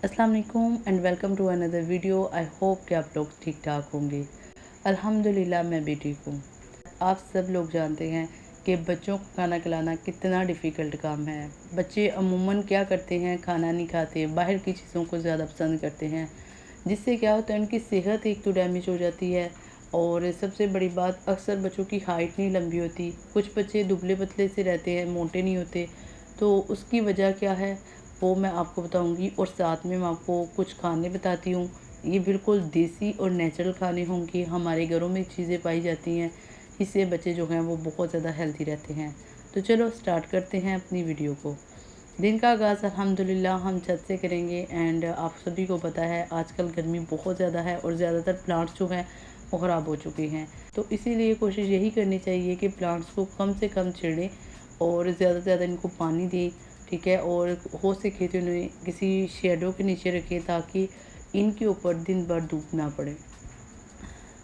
अस्सलाम वालेकुम and welcome to another video. I hope कि आप लोग ठीक ठाक होंगे। अल्हम्दुलिल्लाह मैं भी ठीक हूँ। आप सब लोग जानते हैं कि बच्चों को खाना खिलाना कितना डिफ़िकल्ट काम है। बच्चे अमूमन क्या करते हैं, खाना नहीं खाते, बाहर की चीज़ों को ज़्यादा पसंद करते हैं, जिससे क्या होता है उनकी सेहत एक तो डैमेज हो जाती है। और सबसे बड़ी बात, अक्सर बच्चों की हाइट नहीं लंबी होती। कुछ बच्चे दुबले पतले से रहते हैं, मोटे नहीं होते। तो उसकी वजह क्या है वो मैं आपको बताऊंगी, और साथ में मैं आपको कुछ खाने बताती हूँ। ये बिल्कुल देसी और नेचुरल खाने होंगे, हमारे घरों में चीज़ें पाई जाती हैं। इससे बच्चे जो हैं वो बहुत ज़्यादा हेल्थी रहते हैं। तो चलो स्टार्ट करते हैं अपनी वीडियो को। दिन का आगाज़ अल्हम्दुलिल्लाह हम छत से करेंगे। एंड आप सभी को पता है आजकल गर्मी बहुत ज़्यादा है और ज़्यादातर प्लांट्स जो हैं वो ख़राब हो चुके हैं। तो इसीलिए कोशिश यही करनी चाहिए कि प्लांट्स को कम से कम छेड़ें और ज़्यादा से ज़्यादा इनको पानी दें, ठीक है। और हो सके तो उन्हें किसी शेडो के नीचे रखें ताकि इनके ऊपर दिन भर धूप ना पड़े।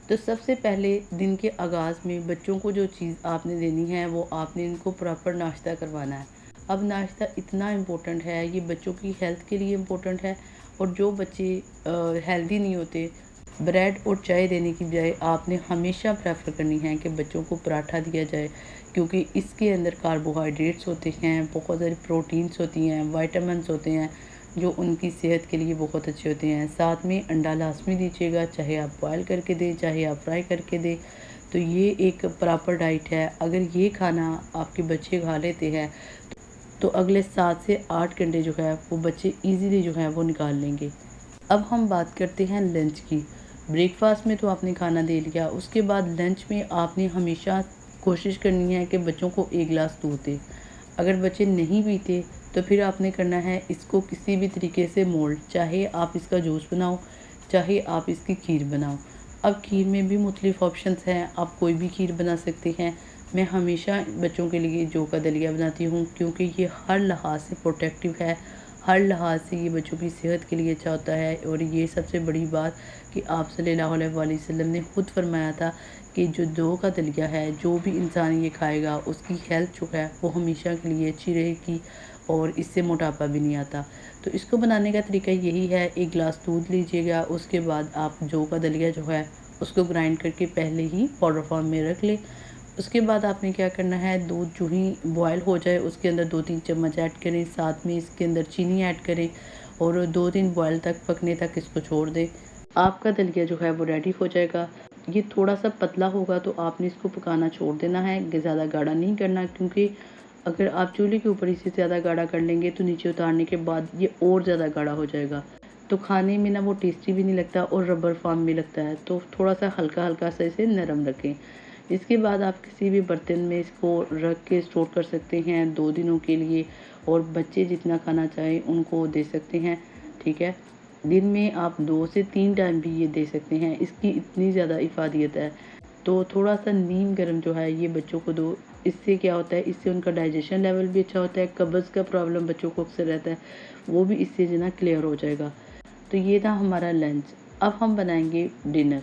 तो सबसे पहले दिन के आगाज़ में बच्चों को जो चीज़ आपने देनी है वो आपने इनको प्रॉपर नाश्ता करवाना है। अब नाश्ता इतना इम्पोर्टेंट है, ये बच्चों की हेल्थ के लिए इम्पोर्टेंट है। और जो बच्चे हेल्दी नहीं होते, ब्रेड और चाय देने की बजाय आपने हमेशा प्रेफर करनी है कि बच्चों को पराठा दिया जाए, क्योंकि इसके अंदर कार्बोहाइड्रेट्स होते हैं, बहुत सारी प्रोटीन्स होती हैं, वाइटामिन होते हैं जो उनकी सेहत के लिए बहुत अच्छे होते हैं। साथ में अंडा लाजमी दीजिएगा, चाहे आप बॉयल करके दें चाहे आप फ्राई करके दें। तो ये एक प्रॉपर डाइट है। अगर ये खाना आपके बच्चे खा लेते हैं तो अगले 7 से 8 घंटे जो है वो बच्चे इजीली जो है वो निकाल लेंगे। अब हम बात करते हैं लंच की। ब्रेकफास्ट में तो आपने खाना दे लिया, उसके बाद लंच में आपने हमेशा कोशिश करनी है कि बच्चों को 1 गिलास दूध दें। अगर बच्चे नहीं पीते तो फिर आपने करना है इसको किसी भी तरीके से मोल्ड, चाहे आप इसका जूस बनाओ चाहे आप इसकी खीर बनाओ। अब खीर में भी मुख्तलिफ ऑप्शंस हैं, आप कोई भी खीर बना सकते हैं। मैं हमेशा बच्चों के लिए जौ का दलिया बनाती हूँ, क्योंकि ये हर लिहाज से प्रोटेक्टिव है, हर लिहाज से ये बच्चों की सेहत के लिए अच्छा होता है। और ये सबसे बड़ी बात कि आप सल्लल्लाहु अलैहि वसल्लम ने खुद फरमाया था कि जो जौ का दलिया है, जो भी इंसान ये खाएगा उसकी हेल्थ जो है वो हमेशा के लिए अच्छी रहेगी और इससे मोटापा भी नहीं आता। तो इसको बनाने का तरीका यही है, 1 गिलास दूध लीजिएगा, उसके बाद आप जौ का दलिया जो है उसको ग्राइंड करके पहले ही पाउडर फॉर्म में रख लें। उसके बाद आपने क्या करना है, दूध जो ही बॉयल हो जाए उसके अंदर 2-3 चम्मच ऐड करें, साथ में इसके अंदर चीनी ऐड करें और 2-3 बॉयल तक पकने तक इसको छोड़ दें। आपका दलिया जो है वो रेडी हो जाएगा। ये थोड़ा सा पतला होगा तो आपने इसको पकाना छोड़ देना है, ज़्यादा गाढ़ा नहीं करना, क्योंकि अगर आप चूल्हे के ऊपर इसे ज़्यादा गाढ़ा कर लेंगे तो नीचे उतारने के बाद ये और ज़्यादा गाढ़ा हो जाएगा। तो खाने में ना वो टेस्टी भी नहीं लगता और रबर फॉर्म में लगता है। तो थोड़ा सा हल्का हल्का सा इसे नरम रखें। इसके बाद आप किसी भी बर्तन में इसको रख के स्टोर कर सकते हैं 2 दिनों के लिए, और बच्चे जितना खाना चाहें उनको दे सकते हैं, ठीक है। दिन में आप 2 से 3 टाइम भी ये दे सकते हैं, इसकी इतनी ज़्यादा इफ़ादियत है। तो थोड़ा सा नीम गर्म जो है ये बच्चों को दो। इससे क्या होता है, इससे उनका डाइजेशन लेवल भी अच्छा होता है। कब्ज़ का प्रॉब्लम बच्चों को अक्सर रहता है, वो भी इससे जो ना क्लियर हो जाएगा। तो ये था हमारा लंच। अब हम बनाएंगे डिनर।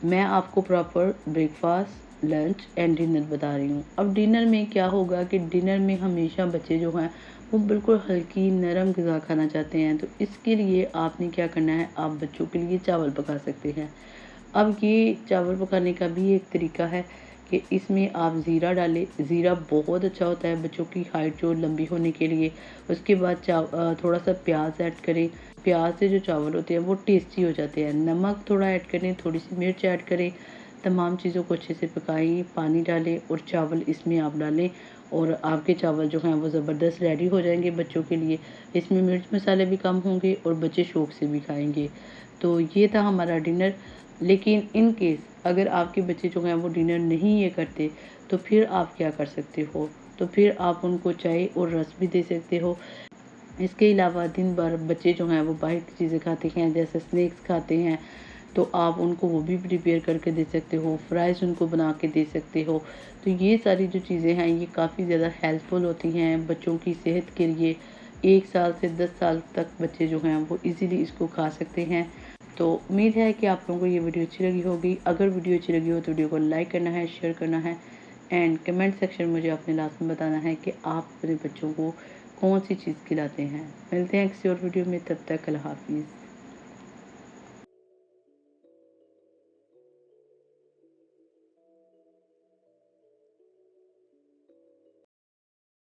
मैं आपको proper breakfast, lunch and dinner बता रही हूँ। अब डिनर में क्या होगा कि डिनर में हमेशा बच्चे जो हैं वो बिल्कुल हल्की नरम ग़िज़ा खाना चाहते हैं। तो इसके लिए आपने क्या करना है, आप बच्चों के लिए चावल पका सकते हैं। अब ये चावल पकाने का भी एक तरीका है कि इसमें आप ज़ीरा डालें। ज़ीरा बहुत अच्छा होता है बच्चों की हाइट जो लंबी होने के लिए। उसके बाद थोड़ा सा प्याज ऐड करें। प्याज से जो चावल होते हैं वो टेस्टी हो जाते हैं। नमक थोड़ा ऐड करें, थोड़ी सी मिर्च ऐड करें, तमाम चीज़ों को अच्छे से पकाएं, पानी डालें और चावल इसमें आप डालें और आपके चावल जो हैं वो ज़बरदस्त रेडी हो जाएंगे बच्चों के लिए। इसमें मिर्च मसाले भी कम होंगे और बच्चे शौक़ से भी खाएंगे। तो ये था हमारा डिनर। लेकिन इन केस अगर आपके बच्चे जो हैं वो डिनर नहीं ये करते तो फिर आप क्या कर सकते हो, तो फिर आप उनको चाय और रस भी दे सकते हो। इसके अलावा दिन भर बच्चे जो हैं वो बाहर की चीज़ें खाते हैं, जैसे स्नैक्स खाते हैं, तो आप उनको वो भी प्रिपेयर करके दे सकते हो। फ्राइज़ उनको बना के दे सकते हो। तो ये सारी जो चीज़ें हैं ये काफ़ी ज़्यादा हेल्पफुल होती हैं बच्चों की सेहत के लिए। 1 साल से 10 साल तक बच्चे जो हैं वो इजीली इसको खा सकते हैं। तो उम्मीद है कि आप लोगों को ये वीडियो अच्छी लगी होगी। अगर वीडियो अच्छी लगी हो तो वीडियो को लाइक करना है, शेयर करना है एंड कमेंट सेक्शन में मुझे अपने लास्ट में बताना है कि आप अपने बच्चों को कौन सी चीज़ खिलाते हैं। मिलते हैं किसी और वीडियो में, तब तक अल्लाह हाफ़िज़।